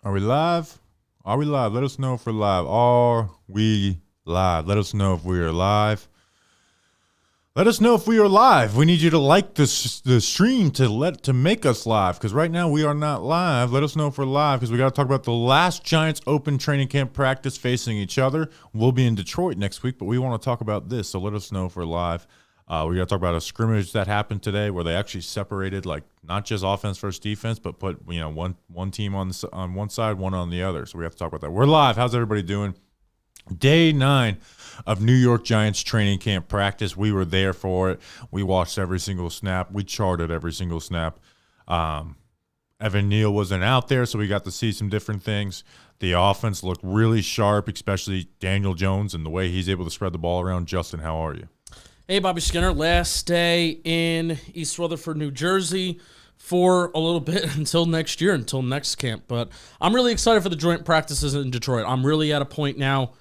Are we live? Are we live? Let us know if we're live. Are we live? Let us know if we are live. Let us know if we are live. We need you to like the stream to make us live, because right now we are not live. Let us know if we're live, because we got to talk about the last Giants open training camp practice facing each other. We'll be in Detroit next week, but we want to talk about this, so let us know if we're live. We got to talk about a scrimmage that happened today where they actually separated, like, not just offense versus defense, but put one team on one side, one on the other. So we have to talk about that. We're live. How's everybody doing? Day 9 of New York Giants training camp practice. We were there for it. We watched every single snap. We charted every single snap. Evan Neal wasn't out there, so we got to see some different things. The offense looked really sharp, especially Daniel Jones and the way he's able to spread the ball around. Justin, how are you? Hey, Bobby Skinner. Last day in East Rutherford, New Jersey for a little bit until next year, until next camp. But I'm really excited for the joint practices in Detroit. I'm really at a point now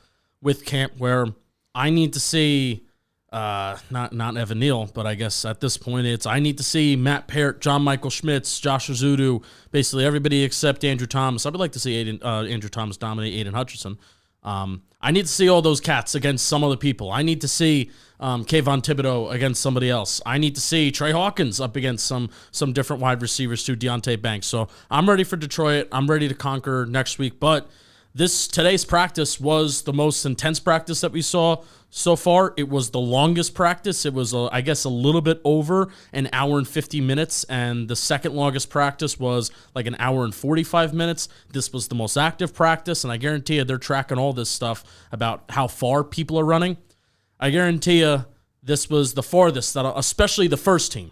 with camp where I need to see, not Evan Neal, but I guess at this point I need to see Matt Peart, John Michael Schmitz, Josh Ozudu, basically everybody except Andrew Thomas. I would like to see Andrew Thomas dominate Aiden Hutchinson. I need to see all those cats against some other people. I need to see Kayvon Thibodeau against somebody else. I need to see Trey Hawkins up against some different wide receivers too, Deontay Banks. So I'm ready for Detroit. I'm ready to conquer next week. But today's practice was the most intense practice that we saw so far. It was the longest practice. It was, I guess, a little bit over an hour and 50 minutes, and the second longest practice was like an hour and 45 minutes. This was the most active practice, and I guarantee you they're tracking all this stuff about how far people are running. I guarantee you this was the farthest, especially the first team.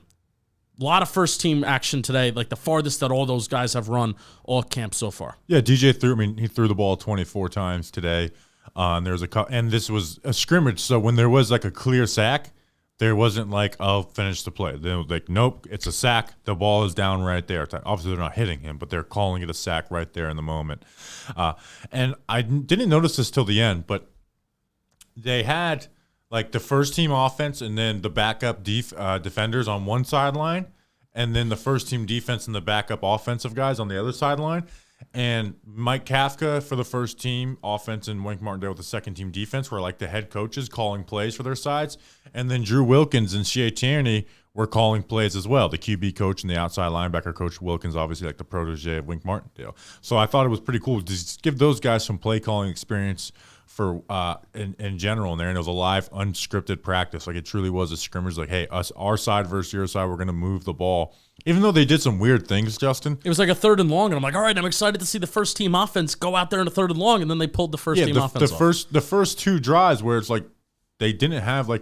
A lot of first-team action today, like the farthest that all those guys have run all camp so far. Yeah, DJ he threw the ball 24 times today. And this was a scrimmage, so when there was like a clear sack, there wasn't like, "I'll finish the play." They were like, "Nope, it's a sack. The ball is down right there." Obviously, they're not hitting him, but they're calling it a sack right there in the moment. And I didn't notice this till the end, but they had like the first team offense and then the backup defenders on one sideline, and then the first team defense and the backup offensive guys on the other sideline. And Mike Kafka for the first team offense and Wink Martindale with the second team defense were like the head coaches calling plays for their sides. And then Drew Wilkins and Shea Tierney were calling plays as well. The QB coach and the outside linebacker coach, Wilkins, obviously like the protege of Wink Martindale. So I thought it was pretty cool to just give those guys some play calling experience for in general in there. And it was a live, unscripted practice. Like it truly was a scrimmage. Like, hey, our side versus your side, we're going to move the ball. Even though they did some weird things, Justin. It was like a 3rd and long, and I'm like, all right, I'm excited to see the first team offense go out there in a 3rd and long, and then they pulled the first team offense off. The first 2 drives where it's like they didn't have they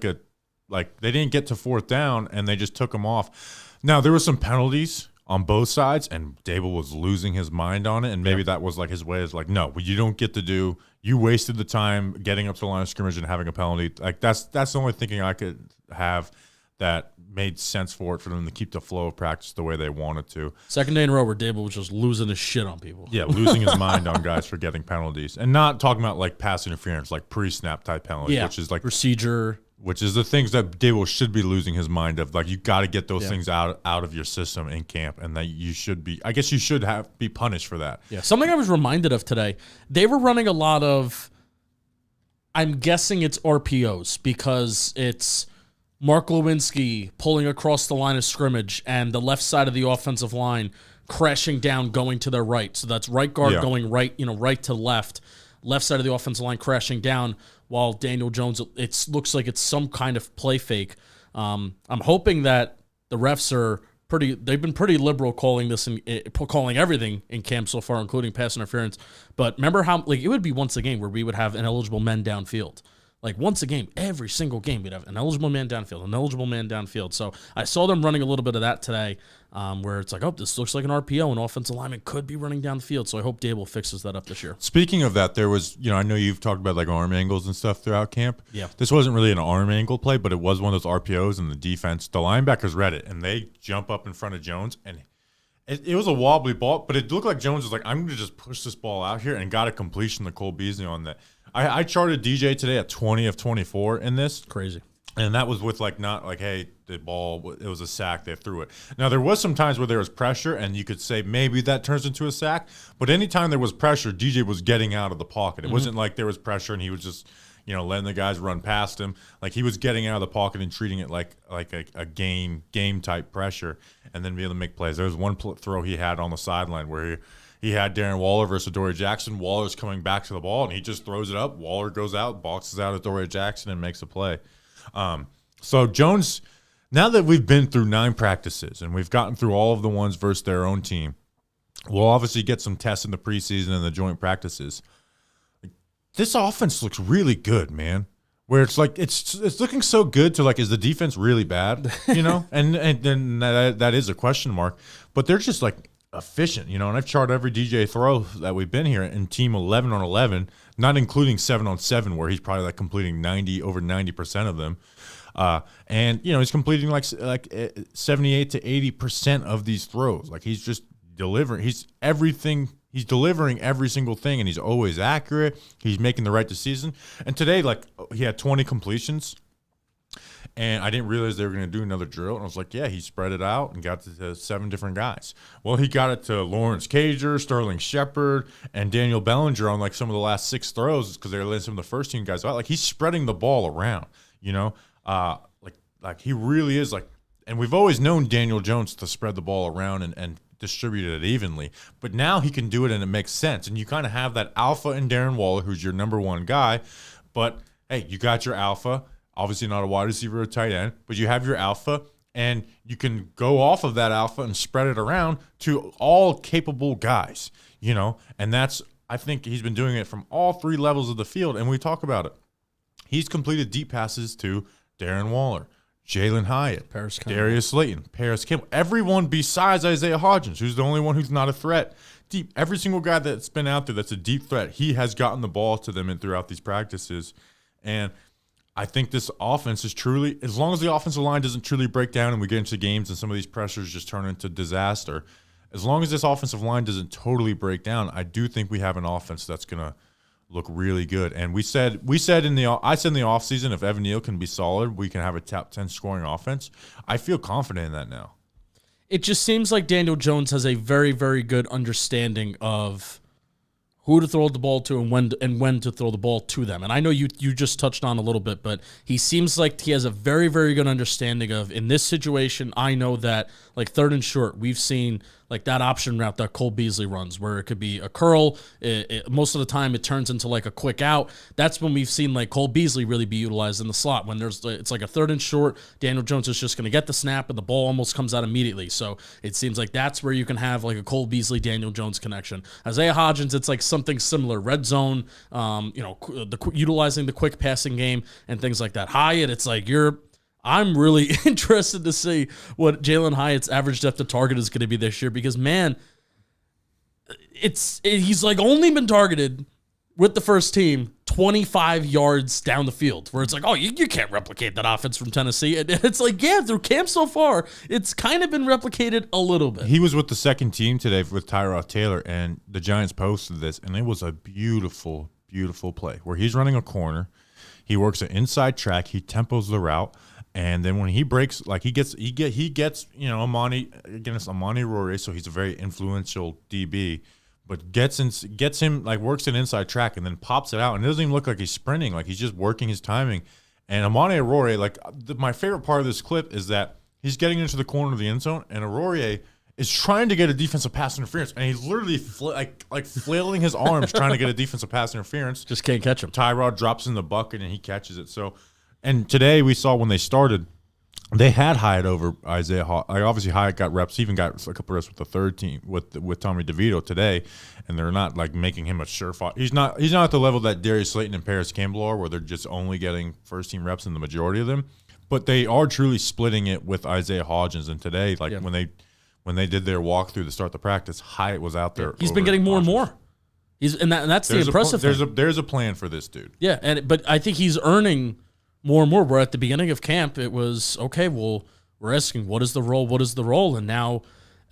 didn't get to 4th down, and they just took them off. Now, there were some penalties on both sides, and Dable was losing his mind on it, and maybe that was like his way is like, no, you don't get to do. You wasted the time getting up to the line of scrimmage and having a penalty. Like that's the only thinking I could have that made sense for them to keep the flow of practice the way they wanted to. Second day in a row where Dable was just losing his shit on people. Yeah, losing his mind on guys for getting penalties. And not talking about like pass interference, like pre-snap type penalties, which is like procedure. Which is the things that Dable should be losing his mind of. Like you got to get those things out of your system in camp, and that you should be. I guess you should be punished for that. Yeah, something I was reminded of today. They were running a lot of. I'm guessing it's RPOs because it's Mark Lewinsky pulling across the line of scrimmage and the left side of the offensive line crashing down, going to their right. So that's right guard going right, right to left side of the offensive line crashing down. While Daniel Jones, it looks like it's some kind of play fake. I'm hoping that the refs are they've been pretty liberal calling this and calling everything in camp so far, including pass interference. But remember how it would be once a game where we would have ineligible men downfield. Like once a game, every single game, we'd have an eligible man downfield. So I saw them running a little bit of that today, where it's like, oh, this looks like an RPO, and offensive lineman could be running down the field. So I hope Dable fixes that up this year. Speaking of that, there was, I know you've talked about like arm angles and stuff throughout camp. Yeah. This wasn't really an arm angle play, but it was one of those RPOs, and the defense, the linebackers read it, and they jump up in front of Jones, and it was a wobbly ball, but it looked like Jones was like, I'm going to just push this ball out here, and got a completion to Cole Beasley on that. I charted DJ today at 20 of 24 in this. Crazy. And that was with like not like, hey, the ball, it was a sack, they threw it. Now there was some times where there was pressure, and you could say maybe that turns into a sack. But anytime there was pressure, DJ was getting out of the pocket. It wasn't like there was pressure and he was just, letting the guys run past him. Like he was getting out of the pocket and treating it like a game type pressure, and then be able to make plays. There was one throw he had on the sideline where he had Darren Waller versus Adoree Jackson. Waller's coming back to the ball, and he just throws it up. Waller goes out, boxes out Adoree Jackson, and makes a play. So Jones, now that we've been through 9 practices and we've gotten through all of the ones versus their own team, we'll obviously get some tests in the preseason and the joint practices. This offense looks really good, man. Where it's like it's looking so good to like, is the defense really bad? And then that is a question mark. But they're just like efficient, and I've charted every DJ throw that we've been here in team 11 on 11, not including 7 on 7, where he's probably like completing over 90% of them. And he's completing like 78 to 80% of these throws. Like he's just delivering. He's delivering every single thing, and he's always accurate. He's making the right decision. And today, like, he had 20 completions, and I didn't realize they were going to do another drill. And I was like, yeah, he spread it out and got to 7 different guys. Well, he got it to Lawrence Cager, Sterling Shepard, and Daniel Bellinger on like some of the last 6 throws because they were letting some of the first team guys out. Like he's spreading the ball around, like he really is like. And we've always known Daniel Jones to spread the ball around and distribute it evenly. But now he can do it, and it makes sense. And you kind of have that alpha in Darren Waller, who's your number 1 guy. But, hey, you got your alpha. Obviously not a wide receiver or tight end, but you have your alpha, and you can go off of that alpha and spread it around to all capable guys, And that's, I think he's been doing it from all 3 levels of the field, and we talk about it. He's completed deep passes to Darren Waller, Jalen Hyatt, Darius Slayton, Paris Campbell, everyone besides Isaiah Hodgins, who's the only one who's not a threat. Deep, every single guy that's been out there that's a deep threat, he has gotten the ball to them and throughout these practices. And I think this offense is truly, as long as the offensive line doesn't truly break down and we get into games and some of these pressures just turn into disaster, as long as this offensive line doesn't totally break down, I do think we have an offense that's going to look really good. And I said in the offseason, if Evan Neal can be solid, we can have a top 10 scoring offense. I feel confident in that now. It just seems like Daniel Jones has a very, very good understanding of who to throw the ball to and when to throw the ball to them. And I know you just touched on a little bit, but he seems like he has a very, very good understanding of, in this situation, I know that like 3rd and short, we've seen like that option route that Cole Beasley runs, where it could be a curl. Most of the time, it turns into like a quick out. That's when we've seen like Cole Beasley really be utilized in the slot. When it's like a 3rd and short, Daniel Jones is just going to get the snap, and the ball almost comes out immediately. So it seems like that's where you can have like a Cole Beasley, Daniel Jones connection. Isaiah Hodgins, it's like something similar, red zone, utilizing the quick passing game and things like that. Hyatt, it's like I'm really interested to see what Jalen Hyatt's average depth of target is going to be this year, because, man, he's like only been targeted with the first team 25 yards down the field, where it's like, oh, you can't replicate that offense from Tennessee. And it's like, yeah, through camp so far, it's kind of been replicated a little bit. He was with the second team today with Tyrod Taylor, and the Giants posted this, and it was a beautiful, beautiful play where he's running a corner. He works an inside track. He tempos the route. And then when he breaks, like he gets, Amani Rory, so he's a very influential DB, but gets him, like, works an inside track and then pops it out, and it doesn't even look like he's sprinting, like he's just working his timing. And Amani Rory, like, my favorite part of this clip is that he's getting into the corner of the end zone, and Rory is trying to get a defensive pass interference, and he's literally flailing his arms trying to get a defensive pass interference. Just can't catch him. Tyrod drops in the bucket, and he catches it. So. And today we saw when they started, they had Hyatt over Isaiah Hodgins. Obviously, Hyatt got reps. He even got a couple reps with the 3rd team with Tommy DeVito today, and they're not like making him a surefire. He's not at the level that Darius Slayton and Paris Campbell are, where they're just only getting first team reps in the majority of them. But they are truly splitting it with Isaiah Hodgins. And today, when they did their walkthrough to start the practice, Hyatt was out there. He's been getting more and more. And that's the impressive thing. There's a plan for this dude. Yeah, but I think he's earning more and more. Where at the beginning of camp, it was, okay, well, we're asking, what is the role? And now,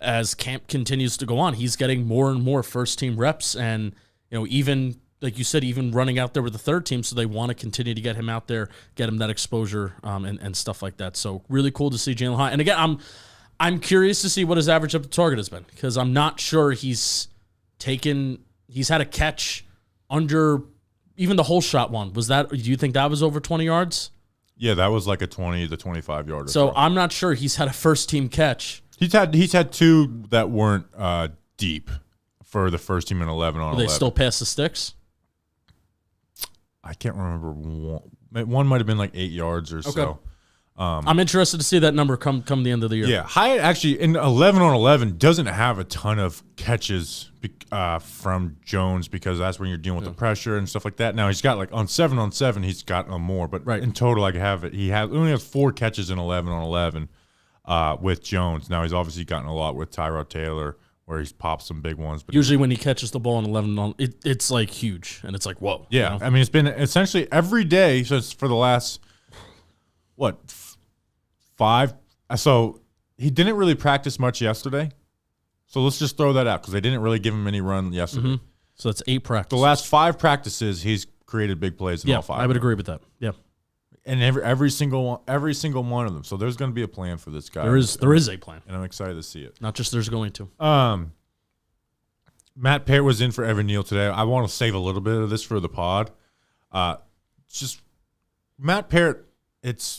as camp continues to go on, he's getting more and more first-team reps. And, even like you said, even running out there with the third team, so they want to continue to get him out there, get him that exposure and stuff like that. So really cool to see Jalen Hyatt. And again, I'm curious to see what his average up to target has been because I'm not sure he's had a catch under even the whole shot one. Do you think that was over 20 yards? Yeah, that was like a 20 to 25 yarder. So throw. I'm not sure he's had a first team catch. He's had two that weren't deep for the first team in 11 on 11. They still pass the sticks? I can't remember one. One might have been like 8 yards or so. I'm interested to see that number come the end of the year. Yeah, Hyatt actually in 11 on 11 doesn't have a ton of catches from Jones because that's when you're dealing with the pressure and stuff like that. Now he's got like on 7 on 7 he's got more, but in total he only has 4 catches in 11 on 11 with Jones. Now he's obviously gotten a lot with Tyrod Taylor where he's popped some big ones. But usually when he catches the ball in 11, it's like huge and it's like whoa. Yeah, you know? I mean it's been essentially every day since for the last 5. So he didn't really practice much yesterday. So let's just throw that out because they didn't really give him any run yesterday. Mm-hmm. So that's 8 practices. The last 5 practices, he's created big plays in all 5. I would agree with that. Yeah, and every single one of them. So there's going to be a plan for this guy. There is a plan, and I'm excited to see it. Not just there's going to. Matt Parrott was in for Evan Neal today. I want to save a little bit of this for the pod. Just Matt Parrott.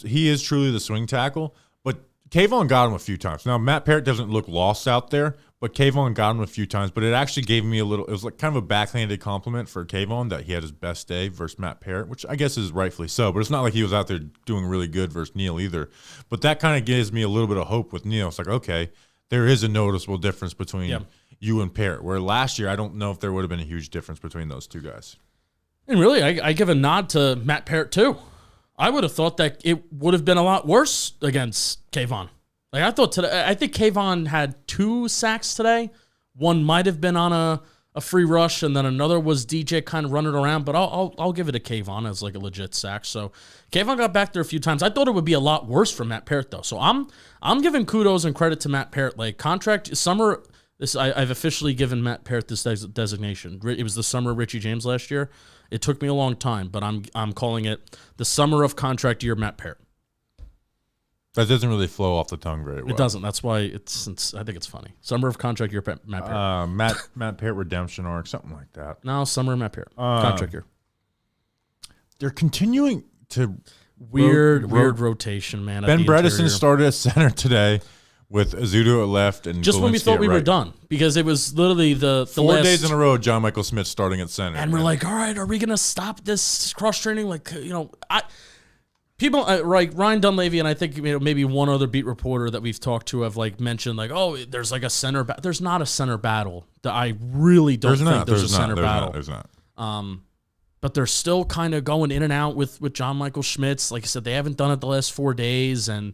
He is truly the swing tackle, but Kayvon got him a few times. Now Matt Parrott doesn't look lost out there, but Kayvon got him a few times. But it actually gave me it was like kind of a backhanded compliment for Kayvon that he had his best day versus Matt Parrott, which I guess is rightfully so. But it's not like he was out there doing really good versus Neal either. But that kind of gives me a little bit of hope with Neal. It's like, okay, there is a noticeable difference between you and Parrott, where last year I don't know if there would have been a huge difference between those two guys. And really, I give a nod to Matt Parrott too. I would have thought that it would have been a lot worse against Kayvon. Like I think Kayvon had 2 sacks today. One might have been on a free rush, and then another was DJ kind of running around. But I'll give it to Kayvon as like a legit sack. So Kayvon got back there a few times. I thought it would be a lot worse for Matt Parrott though. So I'm giving kudos and credit to Matt Parrott. Like contract summer. I've officially given Matt Parrott this designation. It was the summer of Richie James last year. It took me a long time, but I'm calling it the summer of contract year Matt Parrott. That doesn't really flow off the tongue very well. It doesn't. That's why I think it's funny. Summer of contract year Matt Parrott. Matt Parrott redemption arc, something like that. No, summer of Matt Parrott. Contract year. They're continuing to weird rotation, man. Ben Bredesen started at center today. With Azudu at left and just Galinsky when we thought we right. were done because it was literally the 4 last days in a row. John Michael Smith starting at center, and we're like, all right, are we gonna stop this cross training? Like, people like Ryan Dunleavy and I think maybe one other beat reporter that we've talked to have like mentioned like, oh, there's like a center. There's not a center battle. I really don't think there's a center battle. There's not. But they're still kind of going in and out with John Michael Schmitz. Like I said, they haven't done it the last 4 days and.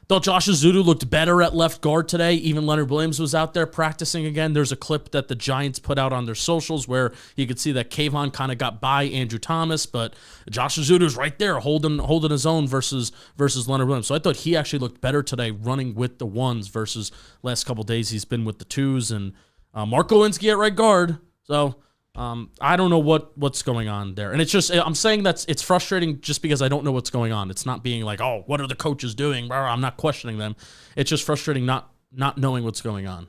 Thought Josh Azudu looked better at left guard today. Even Leonard Williams was out there practicing again. There's a clip that the Giants put out on their socials where you could see that Kayvon kind of got by Andrew Thomas, but Josh Azudu's right there holding his own versus Leonard Williams. So I thought he actually looked better today running with the ones versus last couple days he's been with the twos. And Mark Galinsky at right guard. So I don't know what's going on there. And it's just, I'm saying it's frustrating just because I don't know what's going on. It's not being like, oh, what are the coaches doing? I'm not questioning them. It's just frustrating not knowing what's going on.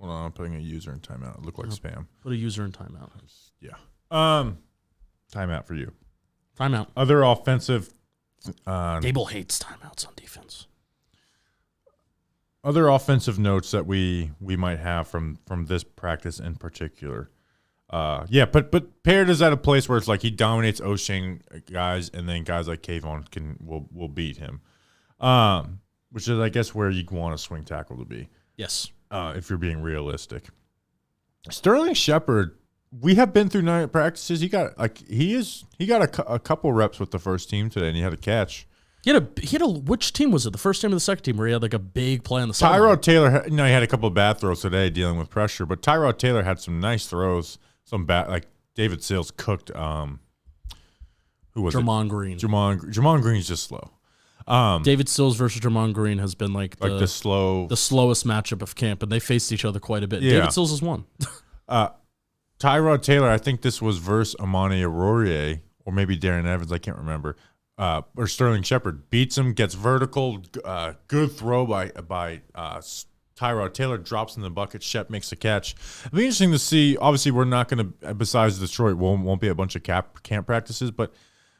Hold on, I'm putting a user in timeout. It looked like spam. Put a user in timeout. Yeah. Timeout for you. Timeout. Other offensive. Dable hates timeouts on defense. Other offensive notes that we might have from this practice in particular. But Parrott is at a place where it's like he dominates O'Shane guys, and then guys like Kayvon will beat him, which is I guess where you want a swing tackle to be. Yes, if you're being realistic. Sterling Shepard, we have been through 9 practices. He got a couple reps with the first team today, and he had a catch. He had a which team was it? The first team or the second team where he had like a big play on the side? Tyrod Taylor, he had a couple of bad throws today dealing with pressure, but Tyrod Taylor had some nice throws. Some bad, like David Sills cooked. Who was Jermon Green. Jermon Green's just slow. David Sills versus Jermon Green has been like the slowest matchup of camp, and they faced each other quite a bit. Yeah. David Sills has won. Tyrod Taylor, I think this was versus Amani Arourier, or maybe Darren Evans, I can't remember, or Sterling Shepard. Beats him, gets vertical, good throw by Tyrod Taylor, drops in the bucket, Shep makes the catch. It'll be interesting to see. Obviously, we're not going to, besides Detroit, won't be a bunch of camp practices, but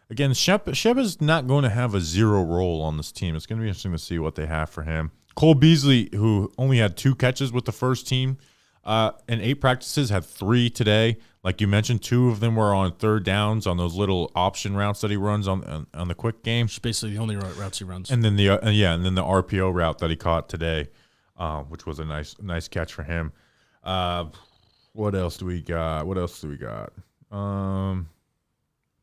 again, Shep is not going to have a zero role on this team. It's going to be interesting to see what they have for him. Cole Beasley, who only had 2 catches with the first team in 8 practices, had 3 today. Like you mentioned, 2 of them were on third downs on those little option routes that he runs on the quick game. It's basically the only routes he runs. And then the RPO route that he caught today, which was a nice catch for him. What else do we got?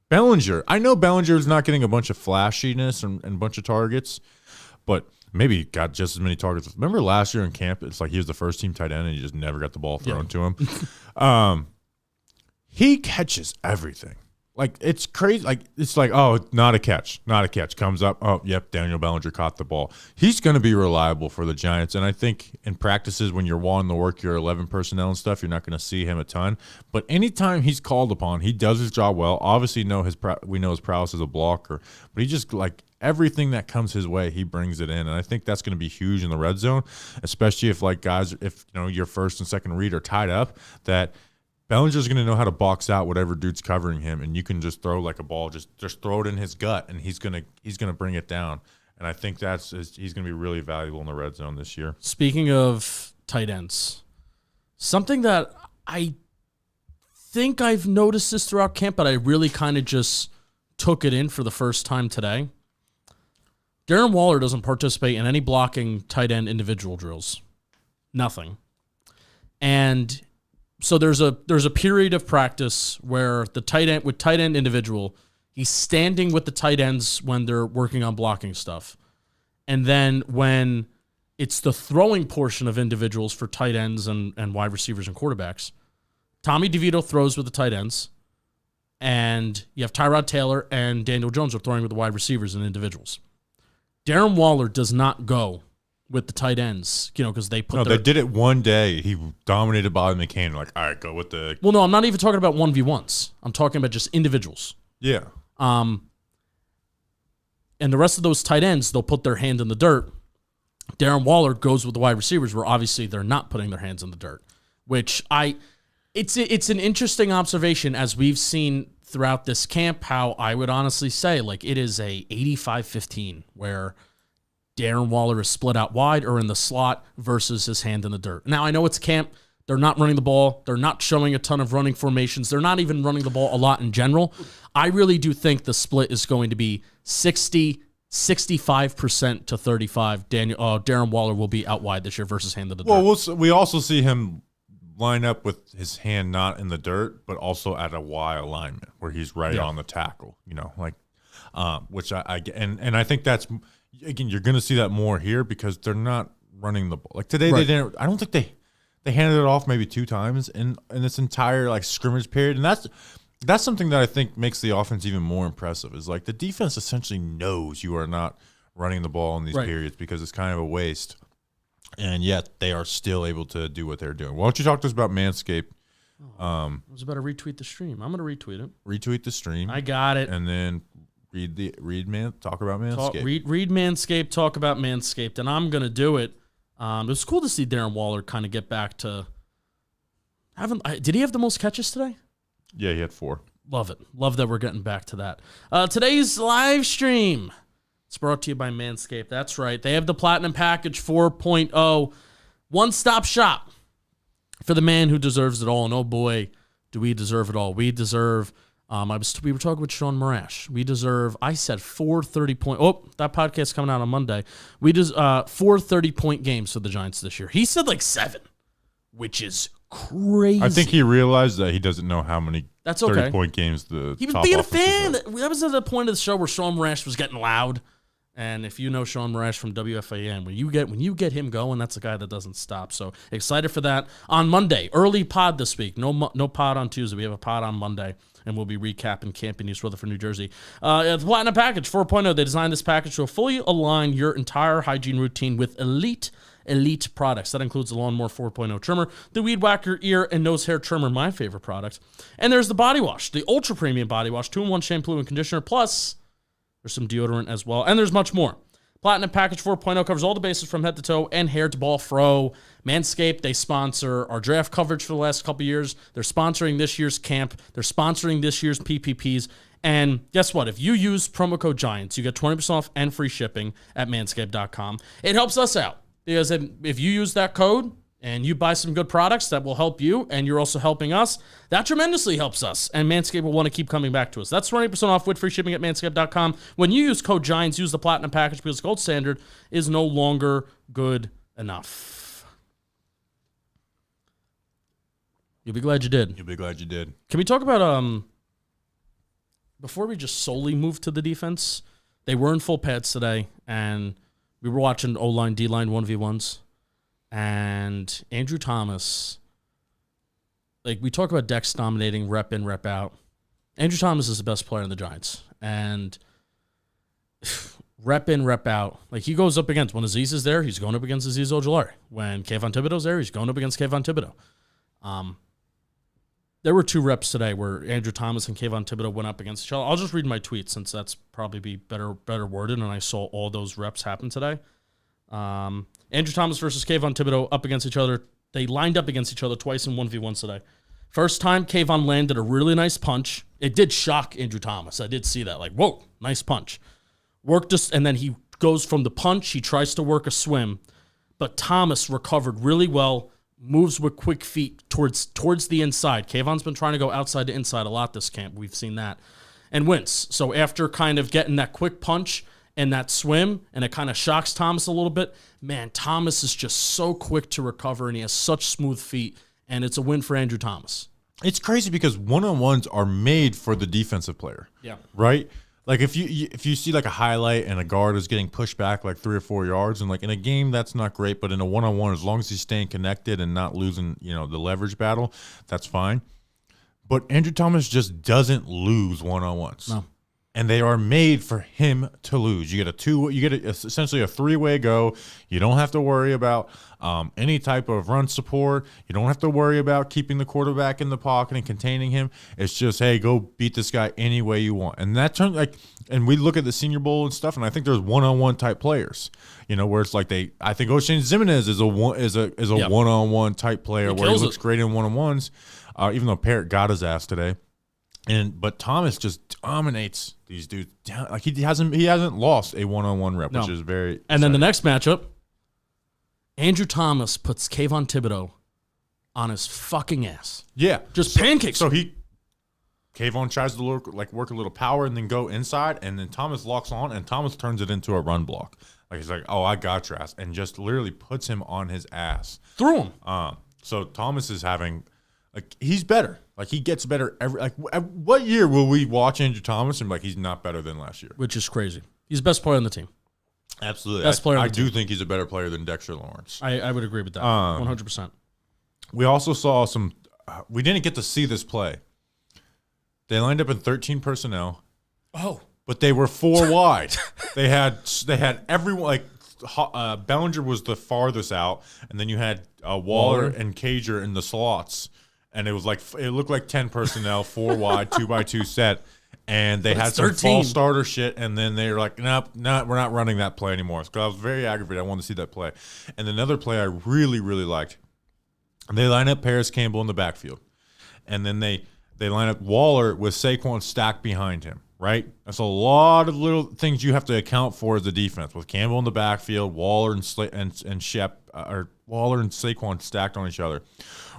Bellinger. I know Bellinger is not getting a bunch of flashiness and a bunch of targets, but maybe he got just as many targets. Remember last year in camp, it's like he was the first team tight end and he just never got the ball thrown to him. He catches everything. Like, it's crazy. Like, it's like, oh, not a catch. Comes up, oh, yep, Daniel Bellinger caught the ball. He's going to be reliable for the Giants. And I think in practices when you're wanting to work your 11 personnel and stuff, you're not going to see him a ton. But anytime he's called upon, he does his job well. Obviously, we know his prowess as a blocker. But he just, like, everything that comes his way, he brings it in. And I think that's going to be huge in the red zone, especially if, like, guys, if, you know, your first and second read are tied up, that – Bellinger's going to know how to box out whatever dude's covering him, and you can just throw like a ball, just throw it in his gut, and he's gonna bring it down. And I think he's going to be really valuable in the red zone this year. Speaking of tight ends, something that I think I've noticed this throughout camp, but I really kind of just took it in for the first time today. Darren Waller doesn't participate in any blocking tight end individual drills. Nothing. And so there's a period of practice where the tight end individual, he's standing with the tight ends when they're working on blocking stuff. And then when it's the throwing portion of individuals for tight ends and wide receivers and quarterbacks, Tommy DeVito throws with the tight ends, and you have Tyrod Taylor and Daniel Jones are throwing with the wide receivers and individuals. Darren Waller does not go with the tight ends, you know, because they put they did it one day. He dominated Bobby McCain. Like, all right, go with the... Well, no, I'm not even talking about 1v1s. I'm talking about just individuals. Yeah. And the rest of those tight ends, they'll put their hand in the dirt. Darren Waller goes with the wide receivers where obviously they're not putting their hands in the dirt, which it's an interesting observation as we've seen throughout this camp, how I would honestly say, like, it is a 85-15 where Darren Waller is split out wide or in the slot versus his hand in the dirt. Now, I know it's camp. They're not running the ball. They're not showing a ton of running formations. They're not even running the ball a lot in general. I really do think the split is going to be 65% to 35. Darren Waller will be out wide this year versus hand in the dirt. Well, we also see him line up with his hand not in the dirt, but also at a Y alignment where he's right on the tackle, you know, like, which I I think that's, again, you're going to see that more here because they're not running the ball. Like today, They didn't. I don't think they handed it off maybe 2 times in this entire like scrimmage period, and that's something that I think makes the offense even more impressive. Is like the defense essentially knows you are not running the ball in these periods because it's kind of a waste, and yet they are still able to do what they're doing. Why don't you talk to us about Manscaped? I was about to retweet the stream. I'm going to retweet it. Retweet the stream. I got it. And then talk about Manscaped. Read Manscaped, talk about Manscaped, and I'm gonna do it. It was cool to see Darren Waller kind of get back to did he have the most catches today? Yeah, he had 4. Love it. Love that we're getting back to that. Today's live stream, it's brought to you by Manscaped. That's right. They have the Platinum Package 4.0, one-stop shop for the man who deserves it all. And oh boy, do we deserve it all. We deserve... we were talking with Sean Marash. We deserve, I said 4 30-point. Oh, that podcast's coming out on Monday. We deserve 4 30-point games for the Giants this year. He said like 7, which is crazy. I think he realized that he doesn't know how many That's okay. 30-point games the he was top being a offenses fan. are. That was at the point of the show where Sean Marash was getting loud. And if you know Sean Marash from WFAN, when you get him going, that's a guy that doesn't stop. So excited for that. On Monday, early pod this week. No pod on Tuesday. We have a pod on Monday. And we'll be recapping camp in East Rutherford, New Jersey. The Platinum Package 4.0, they designed this package to fully align your entire hygiene routine with elite elite products. That includes the Lawnmower 4.0 trimmer, the Weed Whacker ear and nose hair trimmer, my favorite product. And there's the body wash, the ultra premium body wash, 2-in-1 shampoo and conditioner, plus there's some deodorant as well. And there's much more. Platinum Package 4.0 covers all the bases from head to toe and hair to ball fro. Manscaped, they sponsor our draft coverage for the last couple years. They're sponsoring this year's camp. They're sponsoring this year's PPPs. And guess what? If you use promo code GIANTS, you get 20% off and free shipping at manscaped.com. It helps us out because if you use that code and you buy some good products that will help you and you're also helping us, that tremendously helps us. And Manscaped will want to keep coming back to us. That's 20% off with free shipping at manscaped.com. When you use code GIANTS, use the Platinum Package because Gold Standard is no longer good enough. You'll be glad you did. You'll be glad you did. Can we talk about, before we just solely move to the defense, they were in full pads today, and we were watching O-line, D-line 1v1s. And Andrew Thomas, like we talk about Dex dominating rep in, rep out. Andrew Thomas is the best player in the Giants. And rep in, rep out. Like he goes up against, when Aziz is there, he's going up against Aziz Ojulari. When Kayvon Thibodeau's there, he's going up against Kayvon Thibodeau. There were 2 reps today where Andrew Thomas and Kayvon Thibodeau went up against each other. I'll just read my tweet since that's probably be better worded, and I saw all those reps happen today. Andrew Thomas versus Kayvon Thibodeau up against each other. They lined up against each other twice in 1v1s today. First time, Kayvon landed a really nice punch. It did shock Andrew Thomas. I did see that. Like, whoa, nice punch. Worked us, and then he goes from the punch. He tries to work a swim, but Thomas recovered really well, moves with quick feet towards the inside. Kayvon's been trying to go outside to inside a lot this camp. We've seen that. And wins. So after kind of getting that quick punch and that swim, and it kind of shocks Thomas a little bit, man, Thomas is just so quick to recover, and he has such smooth feet, and it's a win for Andrew Thomas. It's crazy because one-on-ones are made for the defensive player. Yeah. Right? Like if you see like a highlight and a guard is getting pushed back like 3 or 4 yards, and like in a game that's not great, but in a one-on-one, as long as he's staying connected and not losing, the leverage battle, that's fine. But Andrew Thomas just doesn't lose one-on-ones. No. And they are made for him to lose. You get essentially a 3-way go. You don't have to worry about any type of run support. You don't have to worry about keeping the quarterback in the pocket and containing him. It's just, hey, go beat this guy any way you want. And that turns and we look at the Senior Bowl and stuff, and I think there's one-on-one type players. Where it's like I think O'Shane Zimenez is a one-on-one type player where he looks great in one-on-ones. Even though Parrott got his ass today. But Thomas just dominates these dudes down. Like he hasn't lost a one-on-one rep, which is very exciting. And then the next matchup, Andrew Thomas puts Kayvon Thibodeau on his fucking ass. Yeah. Just pancakes. So Kayvon tries to work a little power and then go inside, and then Thomas locks on, and Thomas turns it into a run block. Like he's like, oh, I got your ass, and just literally puts him on his ass. Through him. So Thomas is having he's better. Like he gets better every. What year will we watch Andrew Thomas and he's not better than last year? Which is crazy. He's the best player on the team. Absolutely, best player. I do think he's a better player than Dexter Lawrence. I would agree with that. 100%. We also saw some. We didn't get to see this play. They lined up in 13 personnel. Oh, but they were 4 wide. They had everyone Bellinger was the farthest out, and then you had Waller and Cager in the slots. And it was it looked like 10 personnel, 4 wide, 2x2 set. And they had some 13. false starter shit. And then they were like, nope, we're not running that play anymore. So I was very aggravated. I wanted to see that play. And another play I really, really liked. They line up Paris Campbell in the backfield. And then they line up Waller with Saquon stacked behind him, right? That's a lot of little things you have to account for as a defense. With Campbell in the backfield, Waller and Waller and Saquon stacked on each other.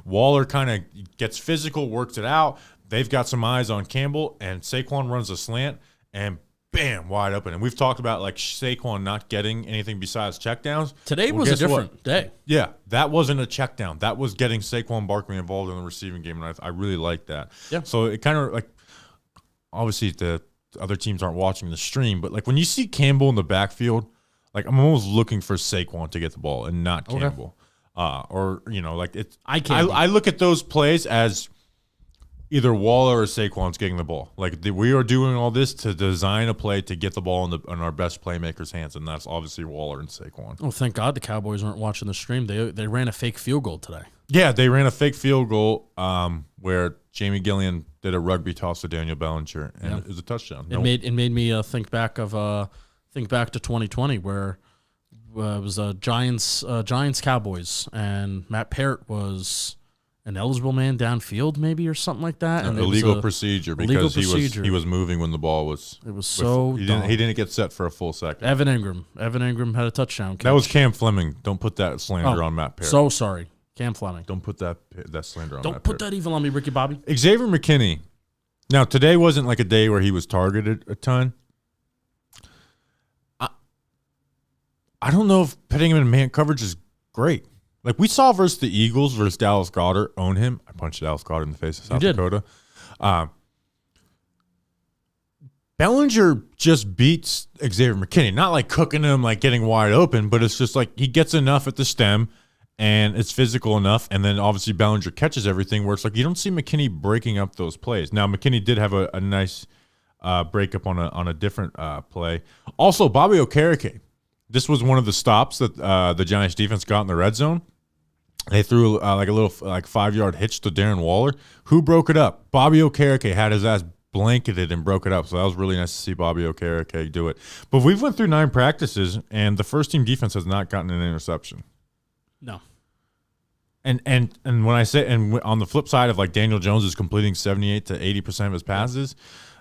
Waller kind of gets physical, works it out. They've got some eyes on Campbell, and Saquon runs a slant, and bam, wide open. And we've talked about Saquon not getting anything besides checkdowns. Today was a different day. Yeah, that wasn't a check down. That was getting Saquon Barkley involved in the receiving game, and I really like that. Yeah. So it kind of obviously the other teams aren't watching the stream, but when you see Campbell in the backfield, I'm almost looking for Saquon to get the ball and not Campbell. It's I look at those plays as either Waller or Saquon's getting the ball. Like we are doing all this to design a play to get the ball in our best playmakers' hands, and that's obviously Waller and Saquon. Oh, thank God the Cowboys aren't watching the stream. They ran a fake field goal today. Yeah, they ran a fake field goal where Jamie Gillian did a rugby toss to Daniel Bellinger, and it was a touchdown. It made me think back to 2020 where it was Giants Cowboys, and Matt Parrott was an eligible man downfield, maybe, or something like that. And illegal procedure because he was moving when the ball was. It was so he dumb. didn't get set for a full second. Evan Ingram had a touchdown catch. That was Cam Fleming. Don't put that slander on Matt Parrott. So sorry, Cam Fleming. Don't put that slander on. Don't put that evil on me, Ricky Bobby. Xavier McKinney. Now today wasn't like a day where he was targeted a ton. I don't know if putting him in man coverage is great. Like we saw versus the Eagles versus Dallas Goedert own him. I punched Dallas Goedert in the face of South Dakota. Bellinger just beats Xavier McKinney. Not like cooking him, like getting wide open, but it's just like he gets enough at the stem and it's physical enough. And then obviously Bellinger catches everything where it's like you don't see McKinney breaking up those plays. Now McKinney did have a nice breakup on a different play. Also, Bobby Okereke. This was one of the stops that the Giants defense got in the red zone. They threw like a little 5-yard hitch to Darren Waller. Who broke it up? Bobby Okereke had his ass blanketed and broke it up. So that was really nice to see Bobby Okereke do it. But we've went through 9 practices, and the first team defense has not gotten an interception. No. And when I say, and on the flip side of like Daniel Jones is completing 78 to 80% of his passes,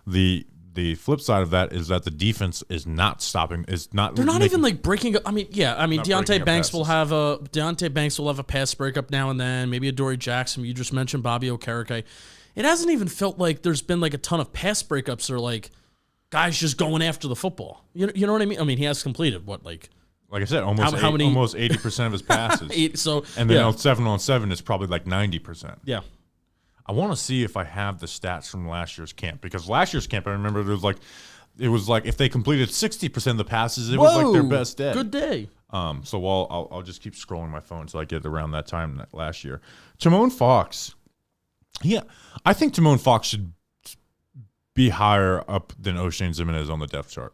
the flip side of that is that the defense is not stopping. They're not even like breaking up. Deontay Banks will have a pass breakup now and then. Maybe a Dory Jackson. You just mentioned Bobby Okereke. It hasn't even felt like there's been like a ton of pass breakups or like guys just going after the football. You know what I mean? I mean, he has completed like I said, almost 80% of his passes. And then on 7-on-7 it's probably like 90%. Yeah. I want to see if I have the stats from last year's camp, because last year's camp, I remember it was like if they completed 60% of the passes, it was like their best day. Good day. So I'll just keep scrolling my phone until I get around that time last year. Timon Fox. Yeah, I think Timon Fox should be higher up than O'Shane Ximines on the depth chart.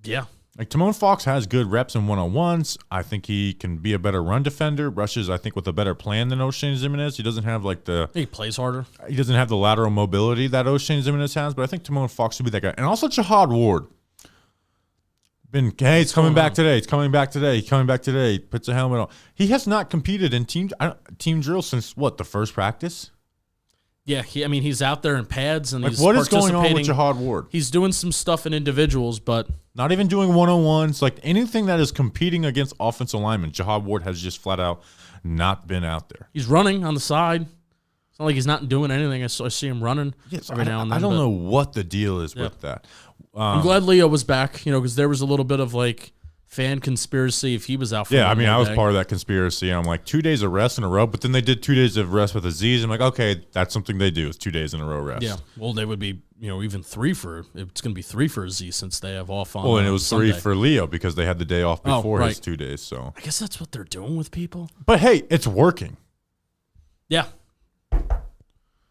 Yeah. Like Timon Fox has good reps in one-on-ones. I think he can be a better run defender. Rushes, I think, with a better plan than O'Shane Ximines. He doesn't have he plays harder. He doesn't have the lateral mobility that O'Shane Ximines has, but I think Timon Fox should be that guy. And also Jahad Ward. He's coming back today. He puts a helmet on. He has not competed in team drill since the first practice? Yeah, he's out there in pads and he's what is going on with Jahad Ward? He's doing some stuff in individuals, but not even doing one-on-ones. Like anything that is competing against offensive linemen, Jahad Ward has just flat out not been out there. He's running on the side. It's not like he's not doing anything. I see him running every now and then. I don't know what the deal is with that. I'm glad Leo was back, because there was a little bit of like fan conspiracy if he was out for I was part of that conspiracy. I'm like 2 days of rest in a row, but then they did 2 days of rest with Aziz. I'm like, okay, that's something they do is 2 days in a row rest. Yeah, well, they would be, even it's going to be 3 for Aziz since they have off on. Well, and it was Sunday. 3 for Leo because they had the day off before his 2 days. So I guess that's what they're doing with people. But hey, it's working. Yeah.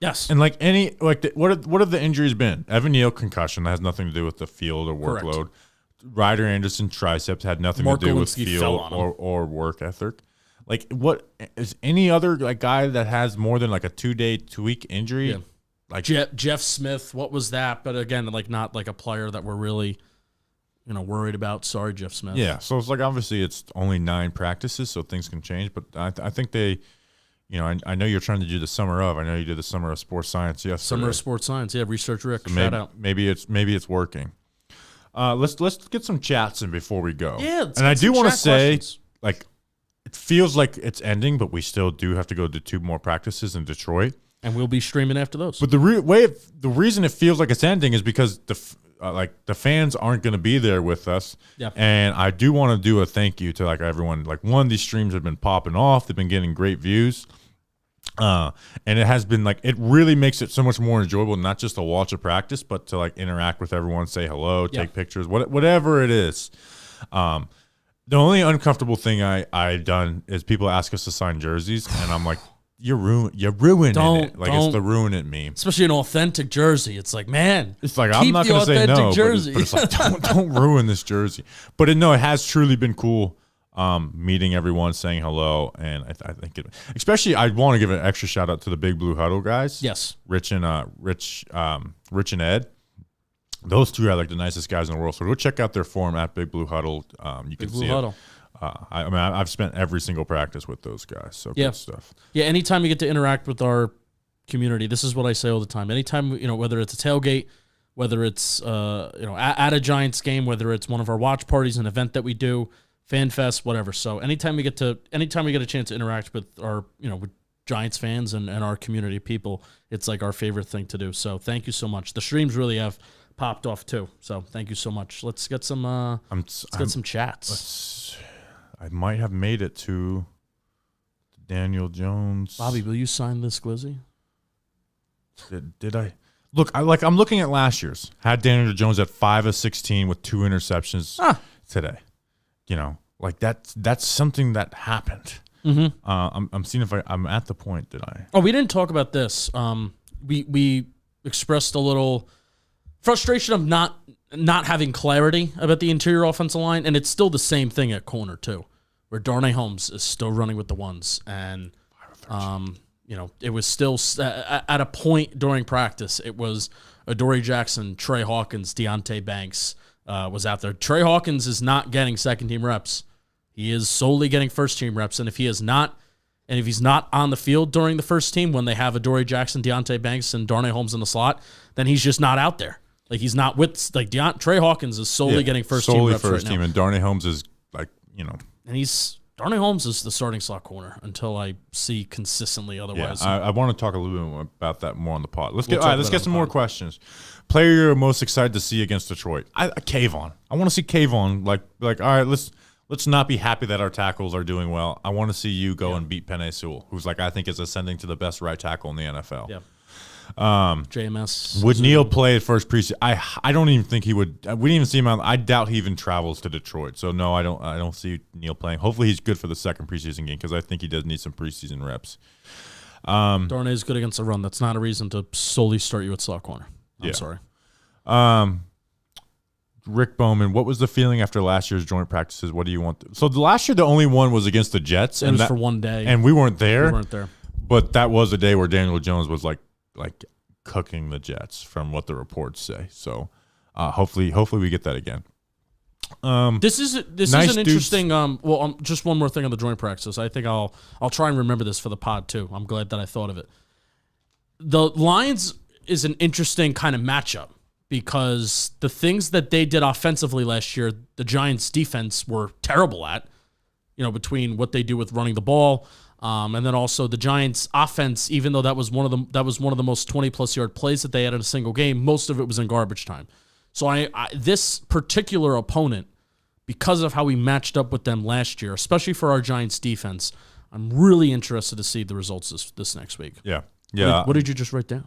Yes. And what have the injuries been? Evan Neal concussion that has nothing to do with the field or workload. Correct. Ryder Anderson triceps had nothing to do with field or work ethic. Like, what is any other guy that has more than like a 2-day tweak injury? Yeah. Like Jeff Smith, what was that? But again, not like a player that we're really, worried about. Sorry, Jeff Smith. Yeah. So it's obviously it's only 9 practices, so things can change. But I think they, I know you're trying to do the summer of. I know you did the summer of sports science yesterday. Summer of sports science. Yeah. Research Rick. So shout out. Maybe it's working. Let's get some chats in before we go. Yeah, and I do want to say, it feels like it's ending, but we still do have to go to 2 more practices in Detroit, and we'll be streaming after those. But the reason it feels like it's ending is because the fans aren't going to be there with us. Yeah. And I do want to do a thank you to everyone. These streams have been popping off. They've been getting great views. And it has been it really makes it so much more enjoyable, not just to watch a practice, but to interact with everyone, say hello, take pictures, whatever it is. The only uncomfortable thing I done is people ask us to sign jerseys, and I'm like, you're ruining it. Like it's Don't. the ruin it meme. Especially an authentic jersey. It's like, man, It's like I'm not going to say no, jersey. but it's like don't ruin this jersey. But it has truly been cool meeting everyone, saying hello, and I think it. Especially, I want to give an extra shout out to the Big Blue Huddle guys. Yes, Rich and Ed. Those two are like the nicest guys in the world. So go check out their forum at Big Blue Huddle. You can see it. I mean, I've spent every single practice with those guys. So good stuff. Yeah, anytime you get to interact with our community, this is what I say all the time. Anytime, whether it's a tailgate, whether it's at a Giants game, whether it's one of our watch parties, an event that we do, fan fest, whatever. So anytime we get a chance to interact with our with Giants fans and our community people, it's like our favorite thing to do. So thank you so much. The streams really have popped off too. So thank you so much. Let's get some get some chats. I might have made it to Daniel Jones. Bobby, will you sign this glizzy? Did I? Look, I'm looking at last year's. Had Daniel Jones at 5 of 16 with 2 interceptions today. Like that's something that happened. Mm-hmm. I'm seeing if I'm at the point that I. Oh, we didn't talk about this. We expressed a little frustration of not having clarity about the interior offensive line, and it's still the same thing at corner too, where Darnay Holmes is still running with the ones, and it was still at a point during practice. It was Adoree Jackson, Trey Hawkins, Deontay Banks was out there. Trey Hawkins is not getting second team reps; he is solely getting first team reps, and if he's not on the field during the first team when they have Adoree Jackson, Deontay Banks, and Darnay Holmes in the slot, then he's just not out there. Like he's not with Trey Hawkins is solely getting first team reps right now. And Darnay Holmes is and Darnay Holmes is the starting slot corner until I see consistently otherwise. Yeah, I want to talk a little bit about that more on the pod. Let's get some more questions. Player you're most excited to see against Detroit? Kayvon. I want to see Kayvon. Like all right, let's not be happy that our tackles are doing well. I want to see you go and beat Penei Sewell, who's I think is ascending to the best right tackle in the NFL. Yeah. JMS. Would Neal play at first preseason? I don't even think he would. We didn't even see him out. I doubt he even travels to Detroit. So no, I don't see Neal playing. Hopefully he's good for the second preseason game because I think he does need some preseason reps. Darnay's good against the run. That's not a reason to solely start you at slot corner. I'm sorry. Rick Bowman, what was the feeling after last year's joint practices? What do you want? So last year the only one was against the Jets, and it was for one day, and we weren't there. We weren't there, but that was a day where Daniel Jones was like cooking the Jets, from what the reports say. So hopefully we get that again. This is an interesting. Just one more thing on the joint practices. I think I'll try and remember this for the pod too. I'm glad that I thought of it. The Lions is an interesting kind of matchup because the things that they did offensively last year, the Giants' defense were terrible at. Between what they do with running the ball. And then also the Giants' offense, even though that was one of the most 20+ yard plays that they had in a single game, most of it was in garbage time. So this particular opponent, because of how we matched up with them last year, especially for our Giants defense, I'm really interested to see the results this next week. Yeah. What did you just write down?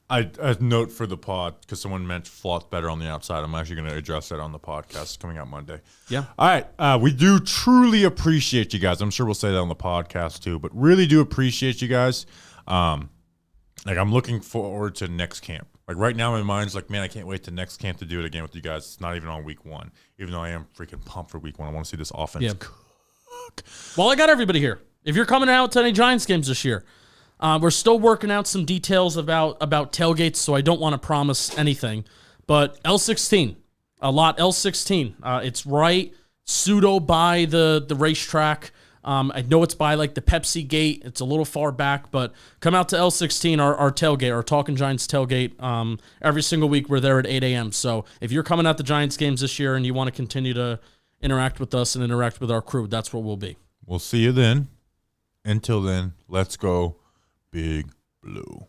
A note for the pod, because someone meant Flott's better on the outside. I'm actually going to address that on the podcast coming out Monday. Yeah. All right. We do truly appreciate you guys. I'm sure we'll say that on the podcast too, but really do appreciate you guys. I'm looking forward to next camp. Like right now, my mind's like, man, I can't wait to next camp to do it again with you guys. It's not even on week 1, even though I am freaking pumped for week 1. I want to see this offense cook. Well, I got everybody here. If you're coming out to any Giants games this year, we're still working out some details about tailgates, so I don't want to promise anything. But L16, lot L16, it's right pseudo by the racetrack. I know it's by the Pepsi gate. It's a little far back, but come out to L16, our tailgate, our Talking Giants tailgate. Every single week we're there at 8 a.m. So if you're coming out to Giants games this year and you want to continue to interact with us and interact with our crew, that's where we'll be. We'll see you then. Until then, let's go Big Blue.